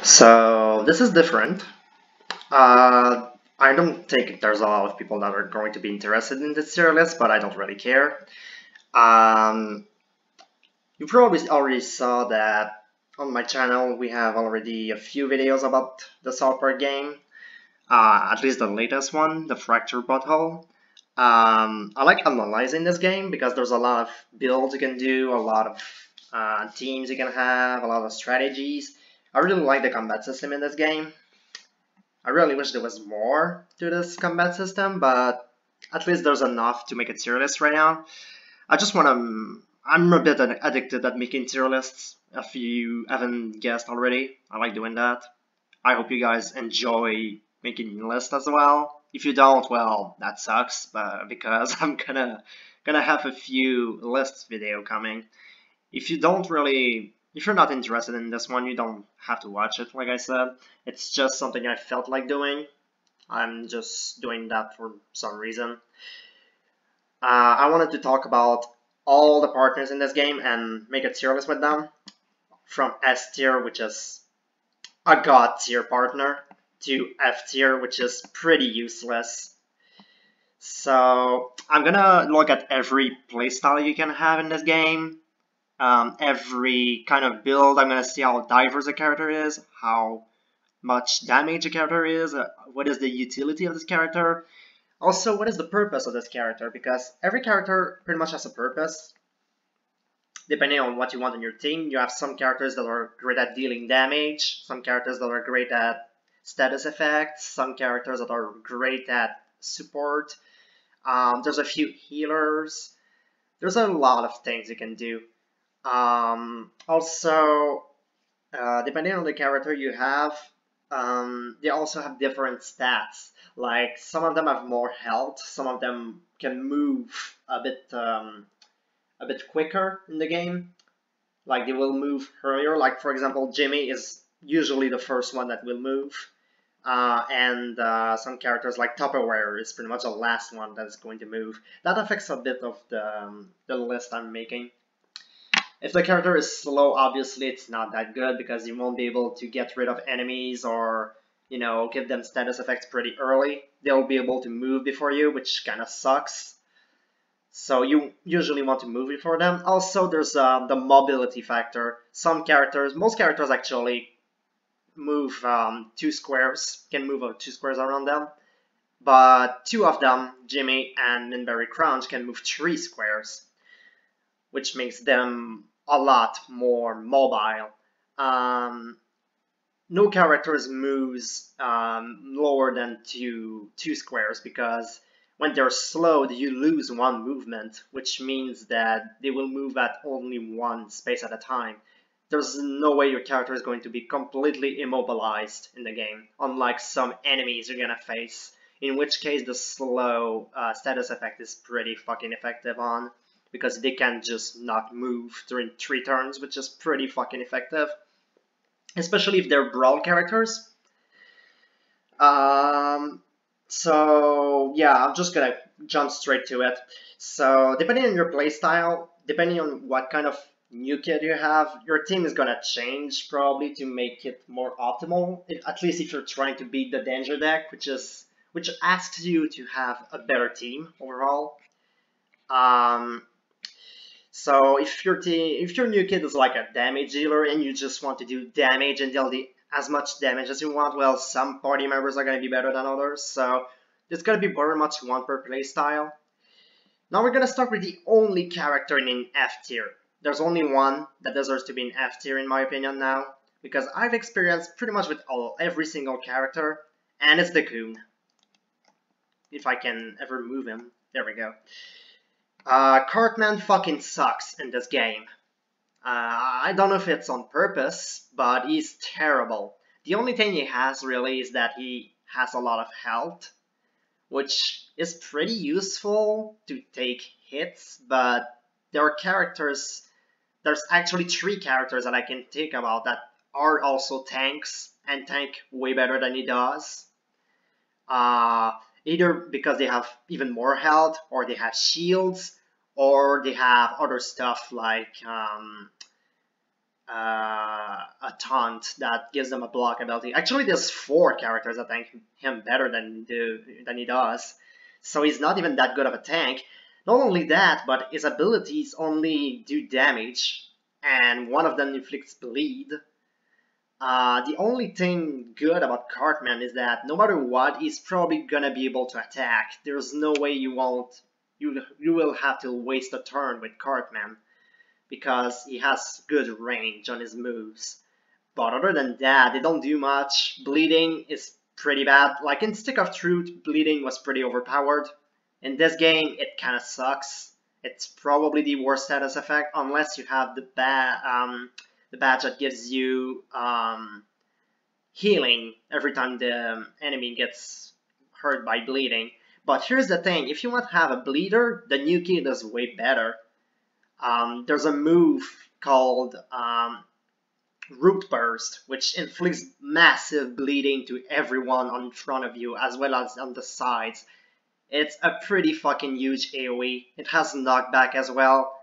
So this is different. I don't think there's a lot of people that are going to be interested in this tier list, but I don't really care. Um, you probably already saw that on my channel we have already a few videos about the South Park game. At least the latest one, the Fractured Butthole. I like analyzing this game because there's a lot of builds you can do, a lot of teams you can have, a lot of strategies. I really like the combat system in this game. I really wish there was more to this combat system, but at least there's enough to make a tier list right now. I just want to. I'm a bit addicted at making tier lists. If you haven't guessed already, I like doing that. I hope you guys enjoy making lists as well. If you don't, well, that sucks. But because I'm gonna have a few lists video coming. If you don't really, if you're not interested in this one, you don't have to watch it. Like I said, it's just something I felt like doing. I'm just doing that for some reason. I wanted to talk about all the partners in this game and make a tier list with them. From S tier, which is a god tier partner, to F tier, which is pretty useless. So I'm gonna look at every playstyle you can have in this game. Every kind of build. I'm gonna see how diverse a character is, how much damage a character is, what is the utility of this character, also what is the purpose of this character, because every character pretty much has a purpose. Depending on what you want in your team, you have some characters that are great at dealing damage, some characters that are great at status effects, some characters that are great at support. There's a few healers. There's a lot of things you can do. Also, depending on the character you have, they also have different stats. Like some of them have more health, some of them can move a bit quicker in the game. Like they will move earlier. Like for example, Jimmy is usually the first one that will move. And some characters like Tupperware is pretty much the last one that is going to move. That affects a bit of the list I'm making. If the character is slow, obviously it's not that good because you won't be able to get rid of enemies or, you know, give them status effects pretty early. They'll be able to move before you, which kind of sucks. So you usually want to move before them. Also, there's the mobility factor. Some characters, most characters actually move 2 squares, can move 2 squares around them. But 2 of them, Jimmy and Minberry Crunch, can move 3 squares, which makes them a lot more mobile. No characters moves lower than two squares because when they're slowed, you lose 1 movement, which means that they will move at only 1 space at a time. There's no way your character is going to be completely immobilized in the game, unlike some enemies you're gonna face, in which case the slow status effect is pretty fucking effective on, because they can just not move during 3 turns, which is pretty fucking effective. Especially if they're brawl characters. So yeah, I'm just gonna jump straight to it. So depending on your playstyle, depending on what kind of new kid you have, your team is gonna change probably to make it more optimal. At least if you're trying to beat the danger deck, which asks you to have a better team overall. So if your new kid is like a damage dealer and you just want to do damage and deal as much damage as you want, well, some party members are going to be better than others. So there's going to be very much one per play style. Now we're going to start with the only character in F tier. There's only one that deserves to be in F tier in my opinion now, because I've experienced pretty much with every single character, and it's the Coon. If I can ever move him. There we go. Cartman fucking sucks in this game. I don't know if it's on purpose, but he's terrible. The only thing he has really is that he has a lot of health, which is pretty useful to take hits, but there are characters, there's actually 3 characters that I can think about that are also tanks, and tank way better than he does. Either because they have even more health, or they have shields, or they have other stuff like a taunt that gives them a block ability. Actually, there's 4 characters that tank him better than he does. So he's not even that good of a tank. Not only that, but his abilities only do damage, and one of them inflicts bleed. The only thing good about Cartman is that no matter what, he's probably gonna be able to attack. There's no way you won't. You will have to waste a turn with Cartman, because he has good range on his moves. But other than that, they don't do much. Bleeding is pretty bad. Like in Stick of Truth, bleeding was pretty overpowered. In this game, it kind of sucks. It's probably the worst status effect, unless you have the badge that gives you healing every time the enemy gets hurt by bleeding. But here's the thing, if you want to have a bleeder, the new kit is way better. There's a move called Root Burst, which inflicts massive bleeding to everyone in front of you, as well as on the sides. It's a pretty fucking huge AoE. It has knockback as well.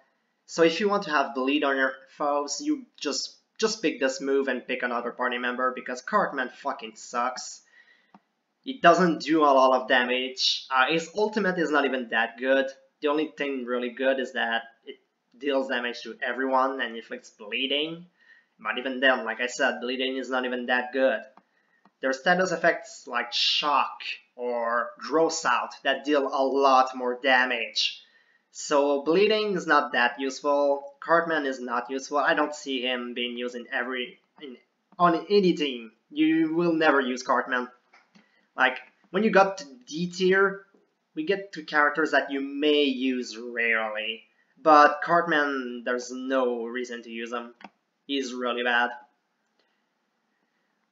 So if you want to have bleed on your foes, you just pick this move and pick another party member, because Cartman fucking sucks. It doesn't do a lot of damage. His ultimate is not even that good. The only thing really good is that it deals damage to everyone and inflicts bleeding. But even then, like I said, bleeding is not even that good. There's status effects like Shock or Gross Out that deal a lot more damage. So bleeding is not that useful. Cartman is not useful. I don't see him being used on any team. You will never use Cartman. Like, when you got to D tier, we get to characters that you may use rarely. But Cartman, there's no reason to use him. He's really bad.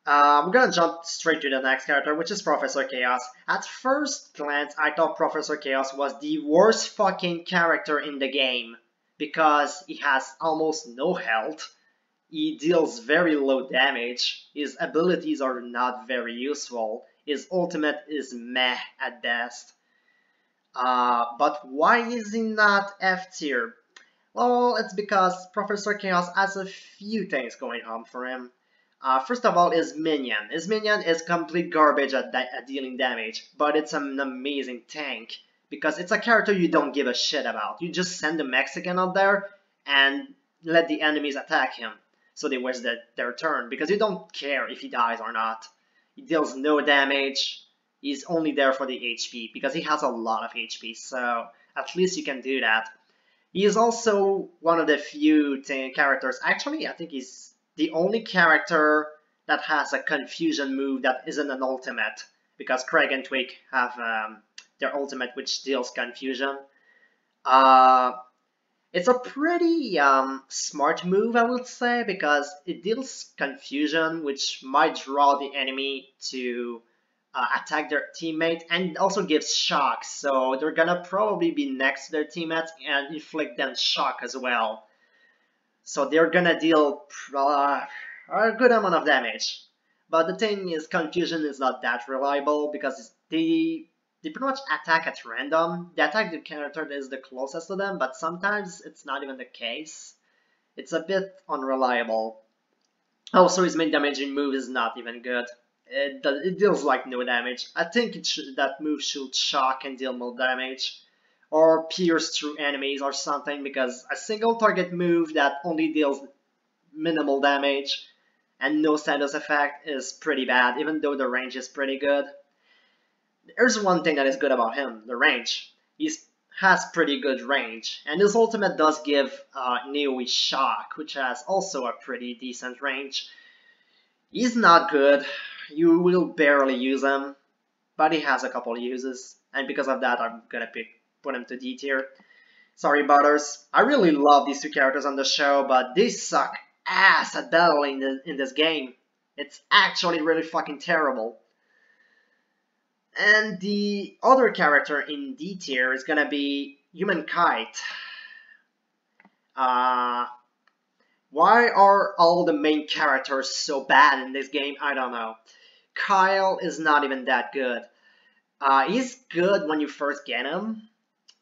We're gonna jump straight to the next character, which is Professor Chaos. At first glance, I thought Professor Chaos was the worst fucking character in the game, because he has almost no health, he deals very low damage, his abilities are not very useful, his ultimate is meh at best. But why is he not F tier? Well, it's because Professor Chaos has a few things going on for him. First of all, his minion. His minion is complete garbage at dealing damage, but it's an amazing tank, because it's a character you don't give a shit about. You just send a Mexican out there and let the enemies attack him, so they waste their turn, because you don't care if he dies or not. He deals no damage, he's only there for the HP, because he has a lot of HP, so at least you can do that. He is also one of the few characters, actually I think he's the only character that has a confusion move that isn't an ultimate, because Kraig and Twig have their ultimate which deals confusion. It's a pretty smart move, I would say, because it deals confusion, which might draw the enemy to attack their teammate, and it also gives shock, so they're gonna probably be next to their teammates and inflict them shock as well. So they're gonna deal a good amount of damage. But the thing is, confusion is not that reliable, because they pretty much attack at random. They attack the character that is the closest to them, but sometimes it's not even the case. It's a bit unreliable. Also, his main damaging move is not even good. It deals like no damage. I think that move should shock and deal more damage, or pierce through enemies or something, because a single target move that only deals minimal damage and no status effect is pretty bad, even though the range is pretty good. There's one thing that is good about him, the range. He has pretty good range, and his ultimate does give AoE Shock, which has also a pretty decent range. He's not good, you will barely use him, but he has a couple uses, and because of that I'm gonna put him to D tier. Sorry Butters, I really love these two characters on the show, but they suck ass at battling in this game. It's actually really fucking terrible. And the other character in D tier is gonna be Human Kite. Why are all the main characters so bad in this game? I don't know. Kyle is not even that good. He's good when you first get him,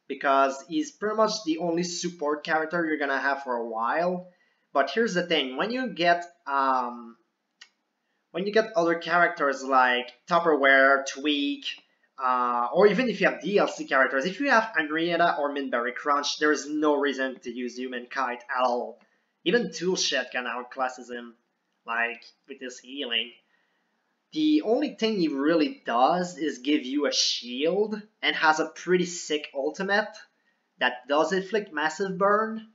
because he's pretty much the only support character you're gonna have for a while. But here's the thing: when you get other characters like Tupperware, Tweak, or even if you have DLC characters, if you have Arrieta or Minberry Crunch, there's no reason to use Human Kite at all. Even Toolshed can outclasses him, like with his healing. The only thing he really does is give you a shield and has a pretty sick ultimate that does inflict massive burn,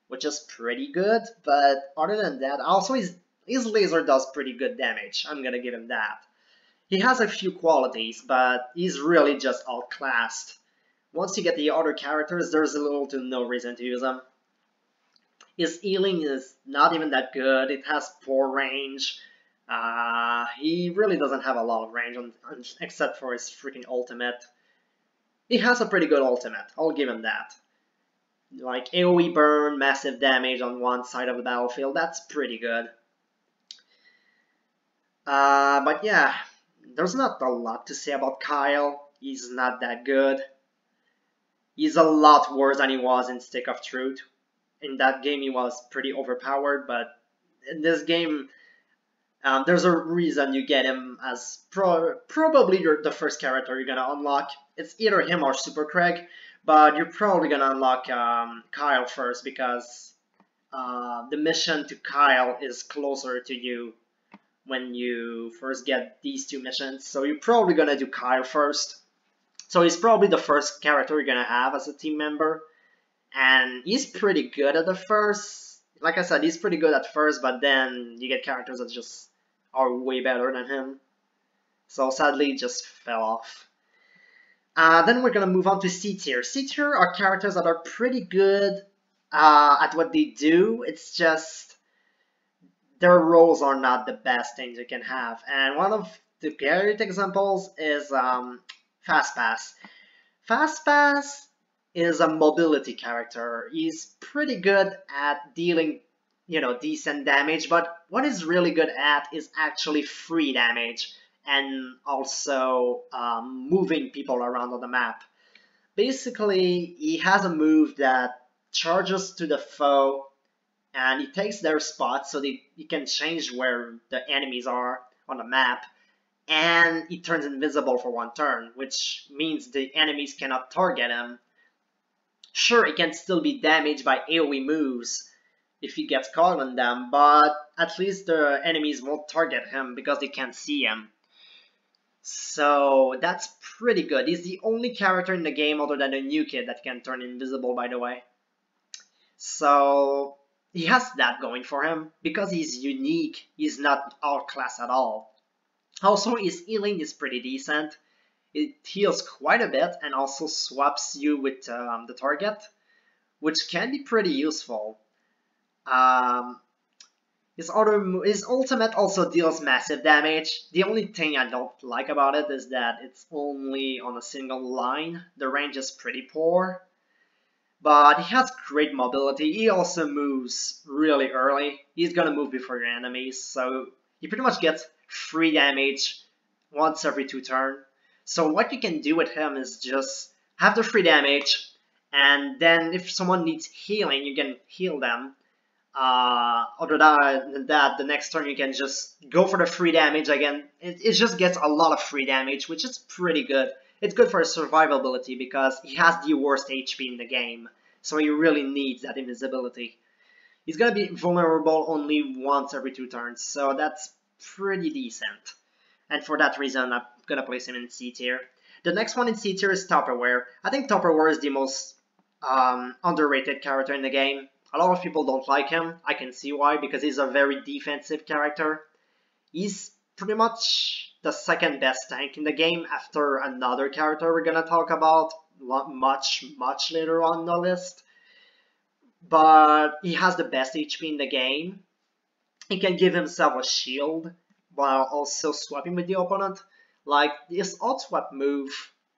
which is pretty good, but other than that, also his laser does pretty good damage, I'm gonna give him that. He has a few qualities, but he's really just outclassed. Once you get the other characters, there's little to no reason to use them. His healing is not even that good, it has poor range. He really doesn't have a lot of range except for his freaking ultimate. He has a pretty good ultimate, I'll give him that. Like AoE burn, massive damage on one side of the battlefield, that's pretty good. But yeah, there's not a lot to say about Kyle. He's not that good. He's a lot worse than he was in Stick of Truth. In that game he was pretty overpowered, but in this game there's a reason you get him as probably the first character you're gonna unlock. It's either him or Super Kraig, but you're probably gonna unlock Kyle first because the mission to Kyle is closer to you when you first get these two missions. So you're probably gonna do Kyle first. So he's probably the first character you're gonna have as a team member. And he's pretty good at the first. Like I said, he's pretty good at first, but then you get characters that just are way better than him. So sadly, he just fell off. Then we're gonna move on to C tier. C tier are characters that are pretty good at what they do. It's just their roles are not the best things you can have. And one of the great examples is Fast Pass. Fast Pass is a mobility character. He's pretty good at dealing, decent damage, but what he's really good at is actually free damage and also moving people around on the map. Basically, he has a move that charges to the foe and he takes their spot so that he can change where the enemies are on the map, and he turns invisible for one turn, which means the enemies cannot target him. Sure, he can still be damaged by AoE moves if he gets caught on them, but at least the enemies won't target him because they can't see him. So that's pretty good. He's the only character in the game other than the new kid that can turn invisible, by the way. So he has that going for him. Because he's unique, he's not outclassed at all. Also, his healing is pretty decent. It heals quite a bit and also swaps you with the target, which can be pretty useful. His ultimate also deals massive damage. The only thing I don't like about it is that it's only on a single line. The range is pretty poor, but he has great mobility. He also moves really early. He's gonna move before your enemies, so he pretty much gets free damage once every 2 turns. So what you can do with him is just have the free damage, and then if someone needs healing, you can heal them. Other than that, the next turn you can just go for the free damage again. It just gets a lot of free damage, which is pretty good. It's good for his survivability because he has the worst HP in the game, so he really needs that invisibility. He's gonna be vulnerable only once every 2 turns, so that's pretty decent. And for that reason, I'm gonna place him in C tier. The next one in C tier is Tupperware. I think Tupperware is the most underrated character in the game. A lot of people don't like him. I can see why, because he's a very defensive character. He's pretty much the second best tank in the game after another character we're gonna talk about much later on the list. But he has the best HP in the game. He can give himself a shield while also swapping with the opponent. Like this alt swap move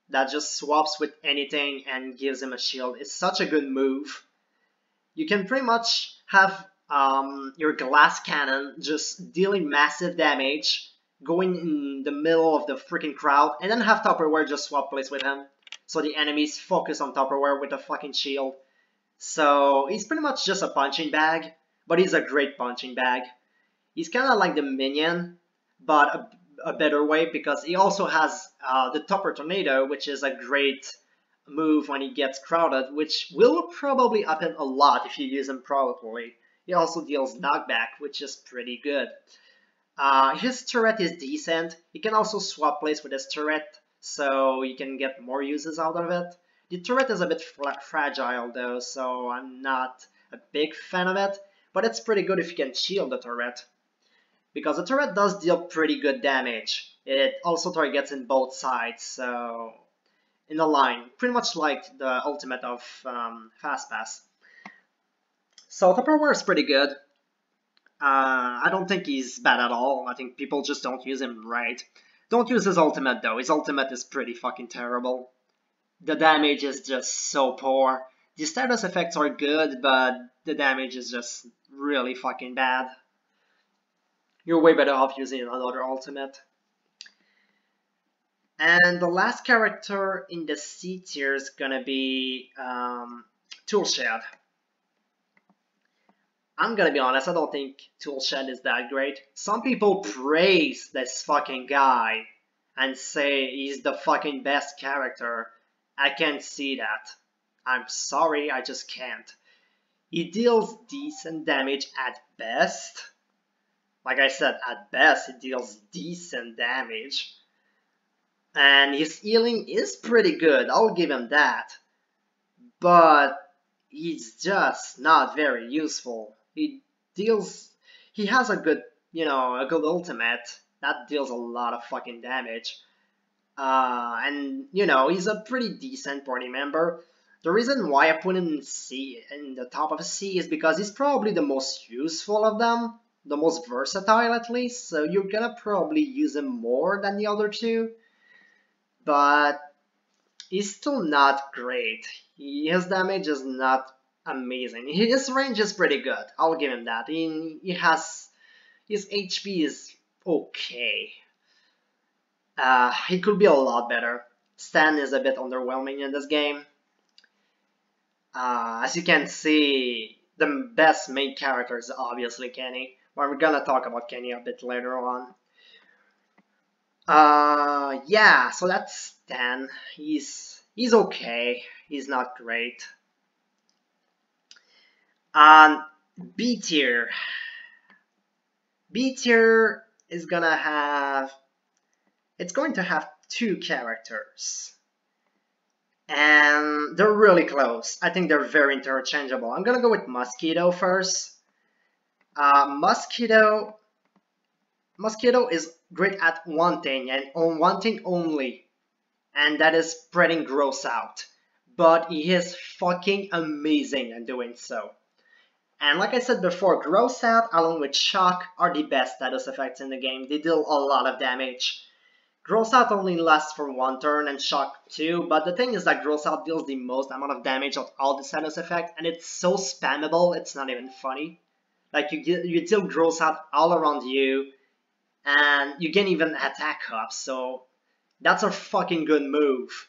that just swaps with anything and gives him a shield is such a good move. You can pretty much have your glass cannon just dealing massive damage, going in the middle of the freaking crowd, and then have Tupperware just swap place with him. So the enemies focus on Tupperware with a fucking shield. So he's pretty much just a punching bag, but he's a great punching bag. He's kind of like the minion, but a better way, because he also has the Topper Tornado, which is a great move when he gets crowded, which will probably happen a lot if you use him properly. He also deals knockback, which is pretty good. His turret is decent. You can also swap place with his turret, so you can get more uses out of it. The turret is a bit fragile though, so I'm not a big fan of it, but it's pretty good if you can shield the turret, because the turret does deal pretty good damage. It also targets in both sides, so in a line, pretty much like the ultimate of Fast Pass. So Tupperware is pretty good. I don't think he's bad at all. I think people just don't use him right. Don't use his ultimate though. His ultimate is pretty fucking terrible. The damage is just so poor. The status effects are good, but the damage is just really fucking bad. You're way better off using another ultimate. And the last character in the C tier is gonna be Toolshed. I'm gonna be honest, I don't think Toolshed is that great. Some people praise this fucking guy and say he's the fucking best character. I can't see that. I'm sorry, I just can't. He deals decent damage at best. Like I said, at best he deals decent damage. And his healing is pretty good, I'll give him that. But he's just not very useful. He has a good, a good ultimate that deals a lot of fucking damage. And he's a pretty decent party member. The reason why I put him in C, in the top of C, is because he's probably the most useful of them, the most versatile at least. So you're gonna probably use him more than the other two, but he's still not great. His damage is not amazing. His range is pretty good. I'll give him that. He has his HP is okay. He could be a lot better. Stan is a bit underwhelming in this game. As you can see, the best main character is obviously Kenny. But we're gonna talk about Kenny a bit later on. Yeah, so that's Stan. He's okay. He's not great. B tier. B tier is gonna have. It's going to have two characters. And they're really close. I think they're very interchangeable. I'm gonna go with Mosquito first. Mosquito is great at one thing, and on one thing only, and that is spreading gross out. But he is fucking amazing at doing so. And like I said before, gross out along with shock are the best status effects in the game. They deal a lot of damage. Gross out only lasts for one turn and shock 2, but the thing is that gross out deals the most amount of damage of all the status effects, and it's so spammable, it's not even funny. Like you deal gross out all around you, and you can even attack up, so that's a fucking good move.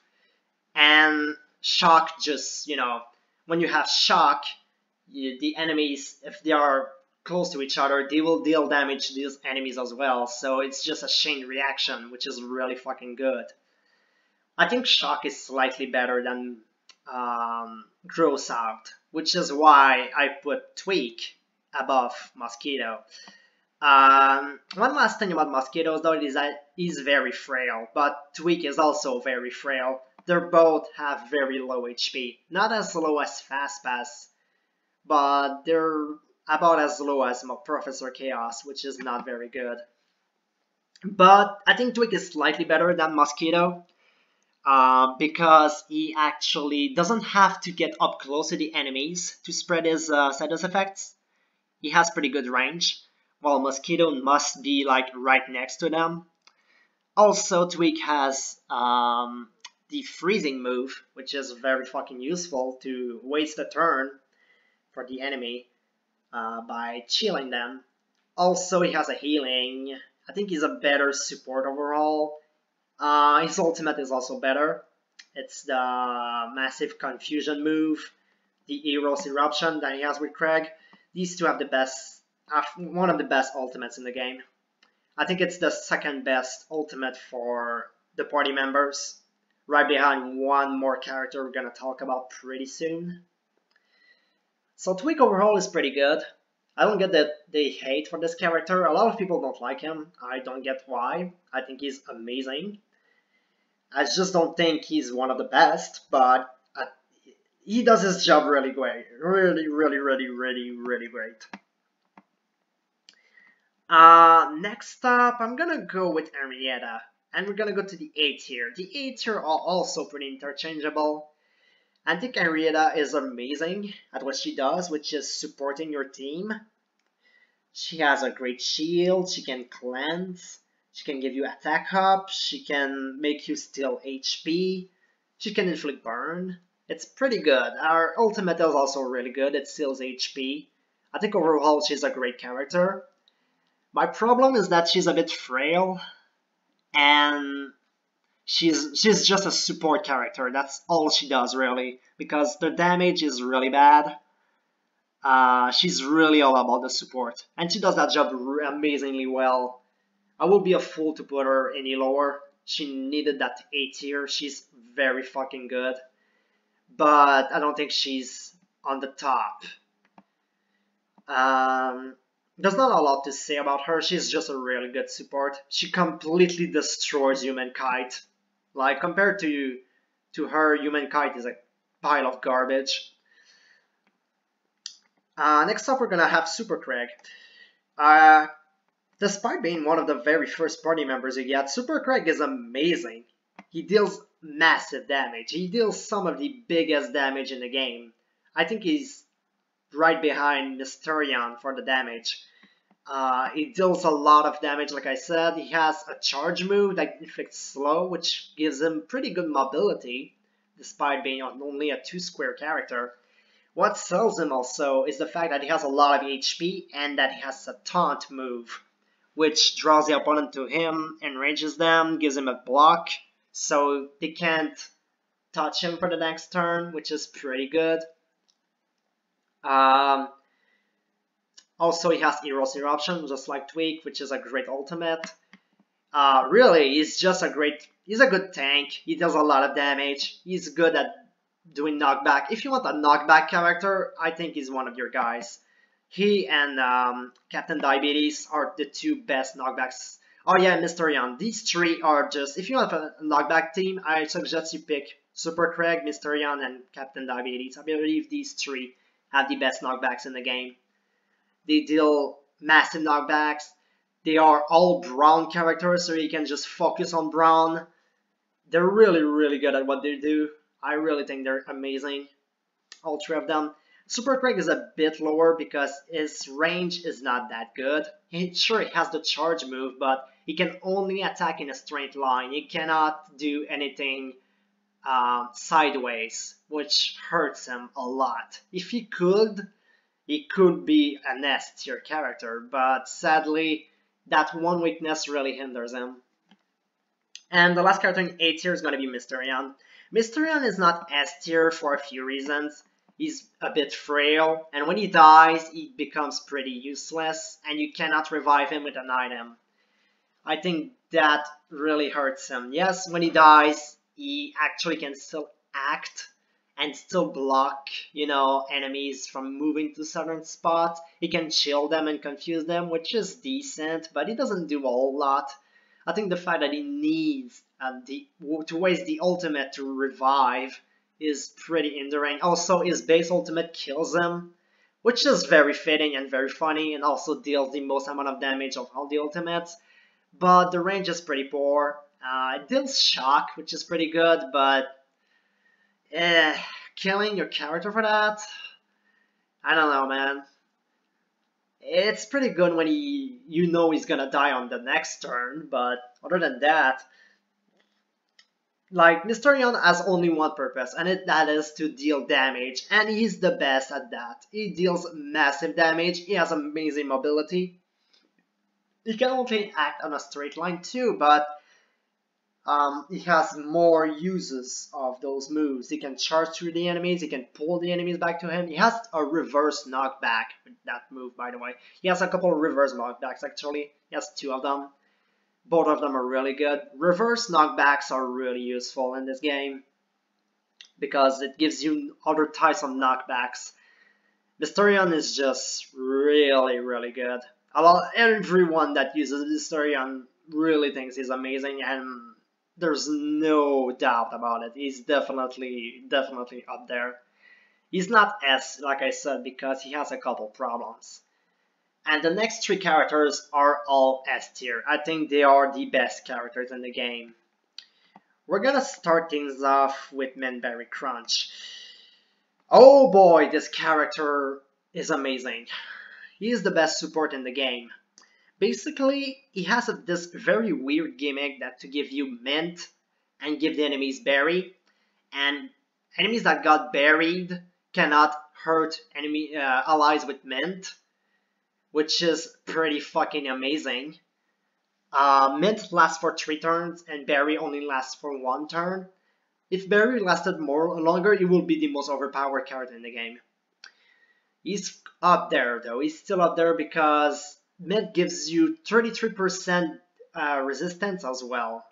And shock just, when you have shock, the enemies, if they are close to each other, they will deal damage to these enemies as well, so it's just a chain reaction, which is really fucking good. I think shock is slightly better than gross out, which is why I put Tweak above Mosquito. One last thing about Mosquitoes though is that he's very frail, but Tweak is also very frail. They both have very low HP, not as low as Fast Pass, but they're about as low as Professor Chaos, which is not very good. But I think Tweak is slightly better than Mosquito, because he actually doesn't have to get up close to the enemies to spread his status effects. He has pretty good range, while Mosquito must be like right next to them. Also, Tweak has the freezing move, which is very fucking useful to waste a turn for the enemy by chilling them. Also, he has a healing. I think he's a better support overall. His ultimate is also better. It's the massive confusion move, the Eros eruption that he has with Kraig. these two have the best, one of the best ultimates in the game. I think it's the second best ultimate for the party members, right behind one more character we're gonna talk about pretty soon. So Tweak overall is pretty good. I don't get that they hate for this character. A lot of people don't like him. I don't get why. I think he's amazing. I just don't think he's one of the best, but he does his job really great. Really, really, really, really, really great. Next up, I'm gonna go with Arrieta, and we're gonna go to the A tier. The A tier are also pretty interchangeable. I think Arrieta is amazing at what she does, which is supporting your team. She has a great shield, she can cleanse, she can give you attack up, she can make you steal HP, she can inflict burn. It's pretty good. Our ultimate is also really good, it steals HP. I think overall she's a great character. My problem is that she's a bit frail, and she's just a support character. That's all she does really, because the damage is really bad. She's really all about the support, and she does that job amazingly well. I would be a fool to put her any lower. She needed that A tier. She's very fucking good, but I don't think she's on the top. There's not a lot to say about her. She's just a really good support. She completely destroys Humankind. Like, compared to her, Humankind is a pile of garbage. Next up, we're gonna have Super Kraig. Despite being one of the very first party members you get, Super Kraig is amazing. He deals massive damage. He deals some of the biggest damage in the game. I think he's right behind Mysterion for the damage. He deals a lot of damage, like I said. He has a charge move that inflicts slow, which gives him pretty good mobility, despite being only a 2-square character. What sells him also is the fact that he has a lot of HP and that he has a taunt move, which draws the opponent to him, enrages them, gives him a block, so they can't touch him for the next turn, which is pretty good. Also, he has Hero's Eruption, just like Tweak, which is a great ultimate. Really, he's a good tank. He does a lot of damage. He's good at doing knockback. If you want a knockback character, I think he's one of your guys. He and Captain Diabetes are the two best knockbacks. Oh yeah, Mysterion. These three are just, if you want a knockback team, I suggest you pick Super Kraig, Mysterion, and Captain Diabetes. I believe these three have the best knockbacks in the game. They deal massive knockbacks. They are all Brown characters, so you can just focus on Brown. They're really, really good at what they do. I really think they're amazing, all three of them. Super Kraig is a bit lower because his range is not that good. Sure, he has the charge move, but he can only attack in a straight line. He cannot do anything sideways, which hurts him a lot. If he could be an S tier character, but sadly, that one weakness really hinders him. And the last character in A tier is going to be Mysterion. Mysterion is not S tier for a few reasons. He's a bit frail, and when he dies, he becomes pretty useless, and you cannot revive him with an item. I think that really hurts him. Yes, when he dies, he actually can still act and still block, enemies from moving to certain spots. He can chill them and confuse them, which is decent, but he doesn't do a whole lot. I think the fact that he needs to waste the ultimate to revive is pretty hindering. Also, his base ultimate kills him, which is very fitting and very funny, and also deals the most amount of damage of all the ultimates. But the range is pretty poor. It deals shock, which is pretty good, but killing your character for that? I don't know, man. It's pretty good when he's gonna die on the next turn, but other than that, like, Mysterion has only one purpose, and that is to deal damage, and he's the best at that. He deals massive damage, he has amazing mobility. He can only act on a straight line too, but he has more uses of those moves. He can charge through the enemies, he can pull the enemies back to him. He has a reverse knockback with that move, by the way. He has a couple of reverse knockbacks, actually. He has 2 of them. Both of them are really good. Reverse knockbacks are really useful in this game because it gives you other types of knockbacks. Mysterion is just really, really good. Everyone that uses Mysterion really thinks he's amazing, and there's no doubt about it. He's definitely up there. He's not S, like I said, because he has a couple problems. And the next 3 characters are all S tier. I think they are the best characters in the game. We're gonna start things off with Manberry Crunch. Oh boy, this character is amazing. He is the best support in the game. Basically, he has this very weird gimmick that to give you mint and give the enemies berry, and enemies that got buried cannot hurt enemy allies with mint, which is pretty fucking amazing. Mint lasts for 3 turns and berry only lasts for 1 turn. If berry lasted longer, he will be the most overpowered character in the game. He's up there though. He's still up there because mint gives you 33% resistance as well,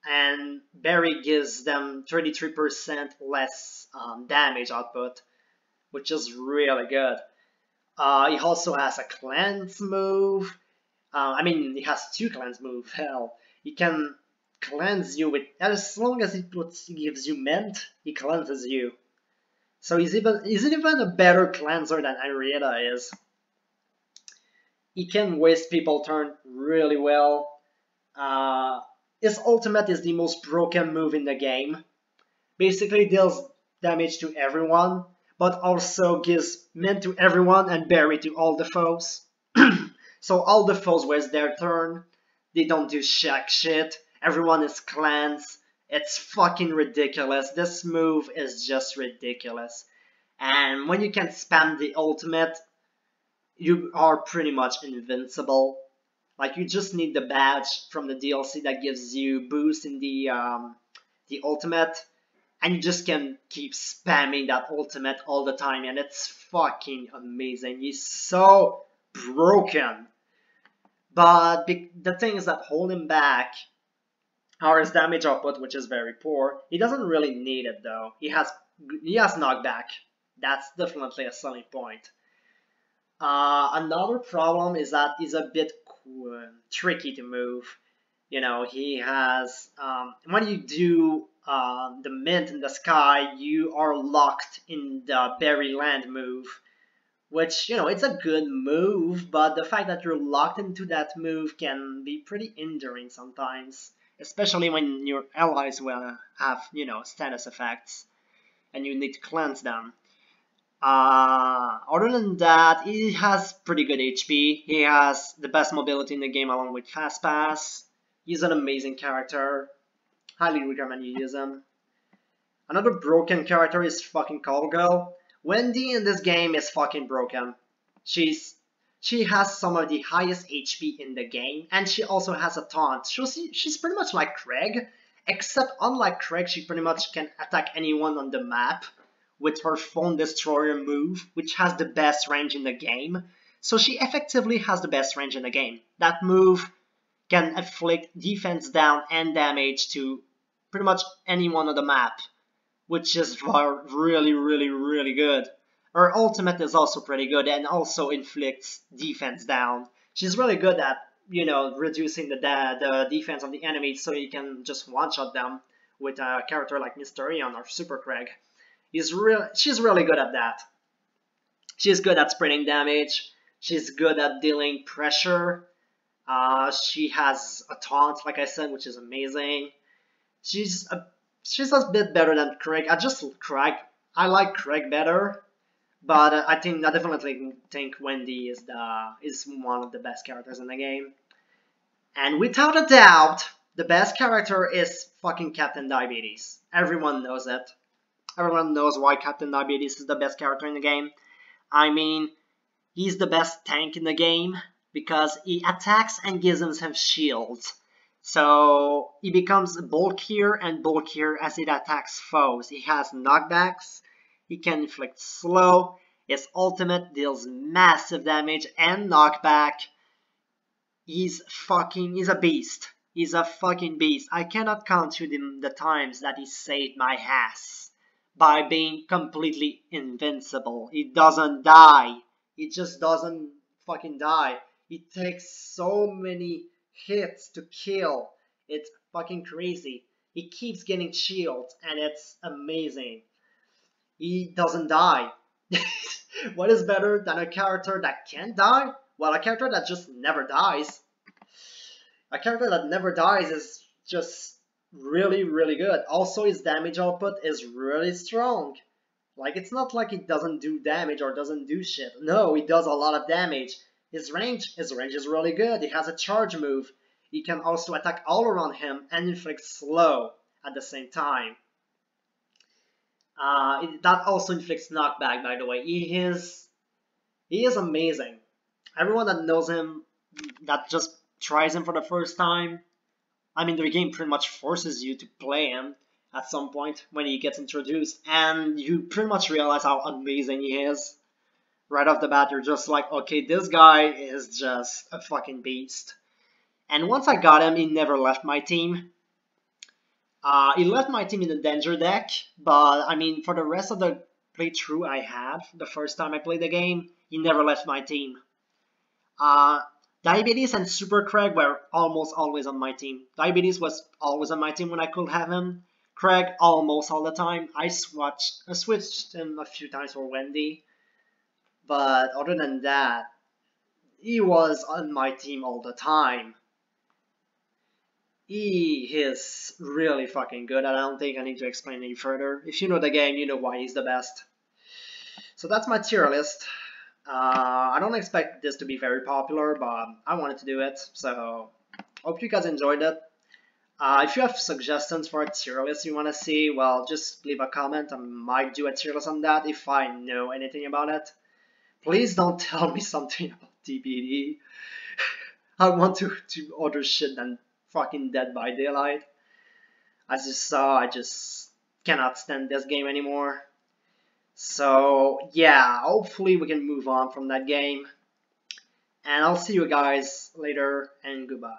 and berry gives them 33% less damage output, which is really good. He also has a cleanse move. I mean, he has 2 cleanse moves. Hell, he can cleanse you with, as long as he gives you mint, he cleanses you. So he's even a better cleanser than Arrieta is. He can waste people turn really well. His ultimate is the most broken move in the game. Basically deals damage to everyone, but also gives mint to everyone and berry to all the foes. So all the foes waste their turn. They don't do jack shit. Everyone is cleansed. It's fucking ridiculous. This move is just ridiculous. And when you can spam the ultimate, you are pretty much invincible. Like, you just need the badge from the DLC that gives you boost in the ultimate, and you just can keep spamming that ultimate all the time, and it's fucking amazing. He's so broken. But the things that hold him back are his damage output, which is very poor. He doesn't really need it though. He has knockback. That's definitely a selling point. Another problem is that he's a bit tricky to move. You know, he has when you do the mint in the sky, you are locked in the berry land move, which, you know, it's a good move, but the fact that you're locked into that move can be pretty enduring sometimes, especially when your allies will have, you know, status effects and you need to cleanse them. Other than that, he has pretty good HP. He has the best mobility in the game along with Fast Pass. He's an amazing character. Highly recommend you use him. Another broken character is fucking Call Girl. Wendy in this game is fucking broken. She has some of the highest HP in the game, and she also has a taunt. She's pretty much like Kraig, except unlike Kraig, she pretty much can attack anyone on the map with her Phone Destroyer move, which has the best range in the game. So she effectively has the best range in the game. That move can inflict defense down and damage to pretty much anyone on the map, which is really, really, really good. Her ultimate is also pretty good and also inflicts defense down. She's really good at, you know, reducing the defense of the enemy so you can just one-shot them with a character like Mysterion or Super Kraig. She's really good at that. She's good at spreading damage. She's good at dealing pressure. She has a taunt, like I said, which is amazing. She's a bit better than Kraig. I like Kraig better, but I definitely think Wendy is one of the best characters in the game. And without a doubt, the best character is fucking Captain Diabetes. Everyone knows it. Everyone knows why Captain Diabetes is the best character in the game. I mean, he's the best tank in the game because he attacks and gives himself shields. So he becomes bulkier and bulkier as it attacks foes. He has knockbacks, he can inflict slow, his ultimate deals massive damage and knockback. He's a beast. He's a fucking beast. I cannot count you the times that he saved my ass by being completely invincible. He doesn't die. He just doesn't fucking die. He takes so many hits to kill. It's fucking crazy. He keeps getting shields and it's amazing. He doesn't die. What is better than a character that can't die? Well, a character that just never dies. A character that never dies is just really, really good. Also, his damage output is really strong. Like, it's not like he doesn't do damage or doesn't do shit. No, he does a lot of damage. His range is really good. He has a charge move. He can also attack all around him and inflict slow at the same time. That also inflicts knockback, by the way. He is amazing. Everyone that knows him, that just tries him for the first time, I mean, the game pretty much forces you to play him at some point when he gets introduced, and you pretty much realize how amazing he is. Right off the bat, you're just like, okay, this guy is just a fucking beast. And once I got him, he never left my team. He left my team in the danger deck, but I mean, for the rest of the playthrough I had, the first time I played the game, he never left my team. Diabetes and Super Kraig were almost always on my team. Diabetes was always on my team when I could have him. Kraig almost all the time. I switched him a few times for Wendy, but other than that, he was on my team all the time. He is really fucking good. I don't think I need to explain any further. If you know the game, you know why he's the best. So that's my tier list. I don't expect this to be very popular, but I wanted to do it, so hope you guys enjoyed it. If you have suggestions for a tier list you want to see, well, just leave a comment. I might do a tier list on that if I know anything about it. Please don't tell me something about DBD. I want to do other shit than fucking Dead by Daylight. As you saw, I just cannot stand this game anymore. So yeah, hopefully we can move on from that game. And I'll see you guys later, and goodbye.